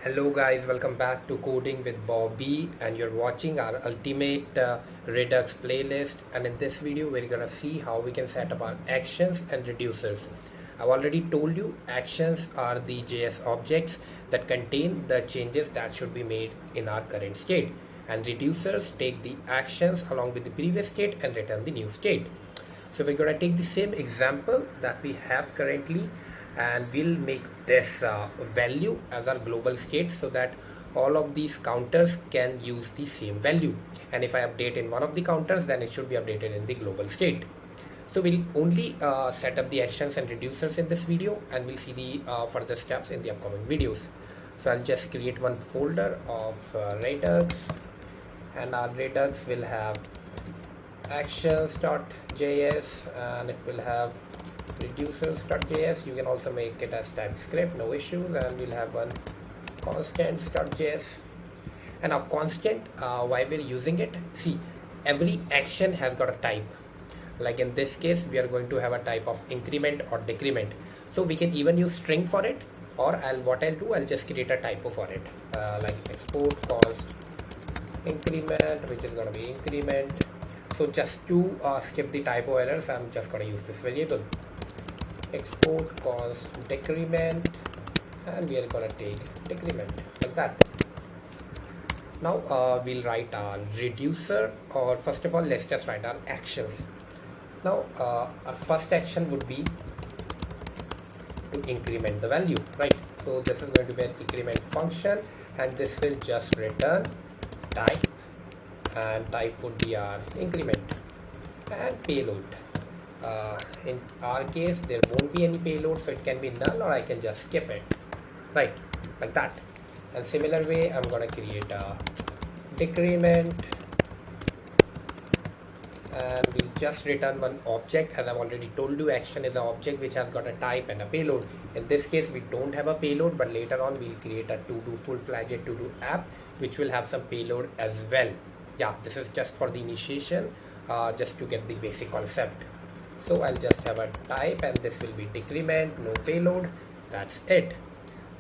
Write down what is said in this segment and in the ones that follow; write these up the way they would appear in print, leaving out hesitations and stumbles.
Hello guys, welcome back to Coding with Bobby, and you're watching our ultimate Redux playlist. And in this video we're gonna see how we can set up our actions and reducers. I've already told you actions are the JS objects that contain the changes that should be made in our current state, and reducers take the actions along with the previous state and return the new state. So we're gonna take the same example that we have currently, and we'll make this value as our global state so that all of these counters can use the same value, and if I update in one of the counters, then it should be updated in the global state. So we'll only set up the actions and reducers in this video, and we'll see the further steps in the upcoming videos. So I'll just create one folder of Redux, and our Redux will have actions.js, and it will have reducers.js. You can also make it as TypeScript, no issues, and we'll have one constants.js. And now constant, why we're using it, see, every action has got a type. Like in this case we are going to have a type of increment or decrement, so we can even use string for it, or I'll just create a typo for it, like export const increment, which is going to be increment. So just to skip the typo errors, I'm just going to use this variable export const decrement, and we are going to take decrement like that. Now we'll write our reducer, or first of all let's just write our actions. Now our first action would be to increment the value, right? So this is going to be an increment function, and this will just return type, and type would be our increment, and payload. In our case there won't be any payload, so it can be null, or I can just skip it, right, like that. And similar way I'm going to create a decrement, and we'll just return one object. As I've already told you, action is an object which has got a type and a payload. In this case we don't have a payload, but later on we'll create a to-do, full-fledged to-do app which will have some payload as well. Yeah, this is just for the initiation, just to get the basic concept. So I'll just have a type, and this will be decrement, no payload. That's it.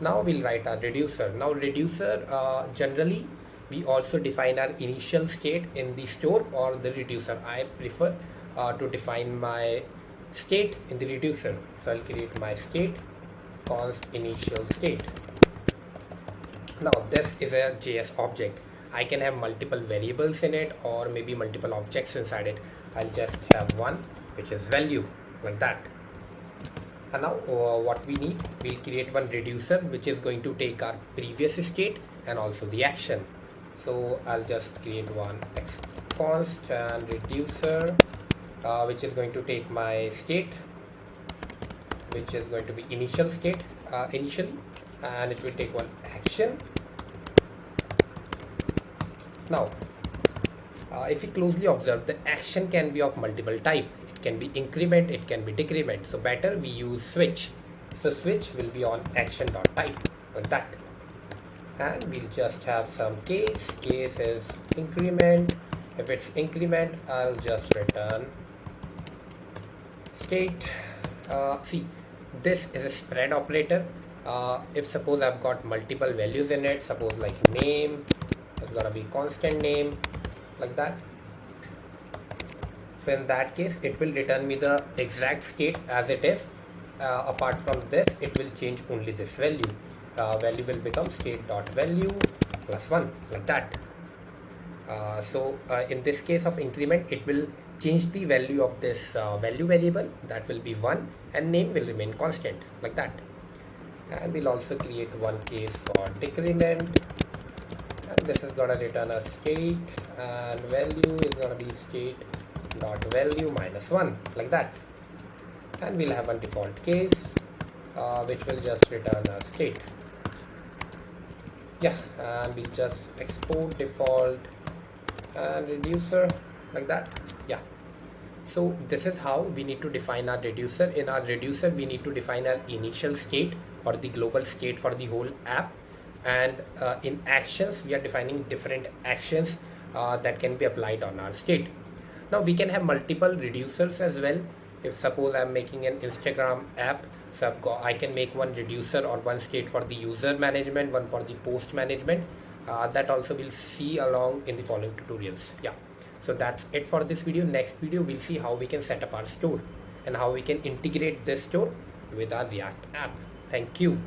Now we'll write our reducer. Now reducer, generally we also define our initial state in the store or the reducer. I prefer to define my state in the reducer. So I'll create my state const initial state. Now this is a JS object. I can have multiple variables in it, or maybe multiple objects inside it. I'll just have one which is value, like that. And now what we need, we'll create one reducer which is going to take our previous state and also the action. So I'll just create one const and reducer, which is going to take my state, which is going to be initial state initially, and it will take one action. Now if you closely observe, the action can be of multiple type. It can be increment, it can be decrement, so better we use switch. So switch will be on action.type, like that. And we'll just have some case is increment. If it's increment, I'll just return state. See, this is a spread operator. If suppose I've got multiple values in it, suppose like name is gonna be constant name, like that. So in that case it will return me the exact state as it is. Apart from this, it will change only this value. Value will become state.value plus 1, like that. So in this case of increment, it will change the value of this value variable, that will be 1, and name will remain constant, like that. And we'll also create one case for decrement, and this is going to return a state, and value is going to be state.value minus 1, like that. And we'll have a default case which will just return a state. Yeah, and we'll just export default and reducer, like that. Yeah, so this is how we need to define our reducer. In our reducer we need to define our initial state or the global state for the whole app, and in actions we are defining different actions that can be applied on our state. Now we can have multiple reducers as well. If suppose I'm making an Instagram app, so I can make one reducer or one state for the user management, one for the post management. That also we'll see along in the following tutorials. Yeah, so that's it for this video. Next video we'll see how we can set up our store and how we can integrate this store with our React app. Thank you.